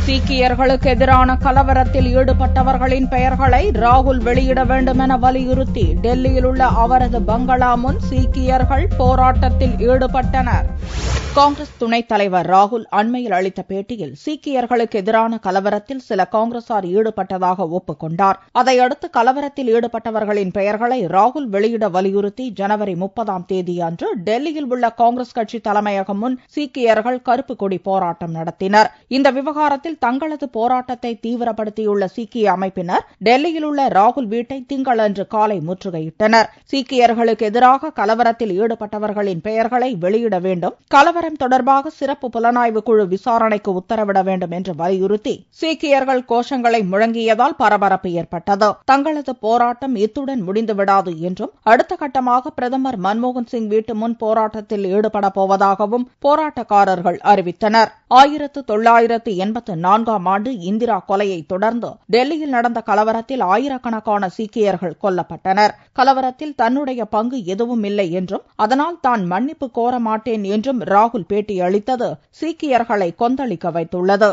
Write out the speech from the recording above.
சீக்கியர்களுக்கு எதிரான கலவரத்தில் ஈடுபட்டவர்களின் பெயர்களை ராகுல் வெளியிட வேண்டும் என வலியுறுத்தி டெல்லியில் உள்ள அவரது பங்களா முன் சீக்கியர்கள் போராட்டத்தில் ஈடுபட்டனர். காங்கிரஸ் துணைத் தலைவர் ராகுல் அண்மையில் அளித்த பேட்டியில் சீக்கியர்களுக்கு எதிரான கலவரத்தில் சில காங்கிரசார் ஈடுபட்டதாக ஒப்புக் கொண்டார். அதையடுத்து கலவரத்தில் ஈடுபட்டவர்களின் பெயர்களை ராகுல் வெளியிட வலியுறுத்தி ஜனவரி 30ஆம் தேதி அன்று டெல்லியில் உள்ள காங்கிரஸ் கட்சி தலைமையகம் முன் சீக்கியர்கள் கருப்பு கொடி போராட்டம் நடத்தினர். இந்த விவகாரத்தில் தங்களது போராட்டத்தை தீவிரப்படுத்தியுள்ள சீக்கிய அமைப்பினர் டெல்லியில் உள்ள ராகுல் வீட்டை திங்களன்று காலை முற்றுகையிட்டனர். சீக்கியர்களுக்கு எதிராக கலவரத்தில் ஈடுபட்டவர்களின் பெயர்களை வெளியிட வேண்டும், கலவரம் தொடர்பாக சிறப்பு புலனாய்வு குழு விசாரணைக்கு உத்தரவிட வேண்டும் என்று வலியுறுத்தி சீக்கியர்கள் கோஷங்களை முழங்கியதால் பரபரப்பு ஏற்பட்டது. தங்களது போராட்டம் இத்துடன் முடிந்துவிடாது என்றும் அடுத்த கட்டமாக பிரதமர் மன்மோகன் சிங் வீட்டு முன் போராட்டத்தில் ஈடுபட போவதாகவும் போராட்டக்காரர்கள் அறிவித்தனர். 1984ஆம் ஆண்டு இந்திரா கொலையை தொடர்ந்து டெல்லியில் நடந்த கலவரத்தில் ஆயிரக்கணக்கான சீக்கியர்கள் கொல்லப்பட்டனர். கலவரத்தில் தன்னுடைய பங்கு எதுவும் இல்லை என்றும் அதனால் தான் மன்னிப்பு கோர மாட்டேன் என்றும் ராகுல் பேட்டியளித்தது சீக்கியர்களை கொந்தளிக்க வைத்துள்ளது.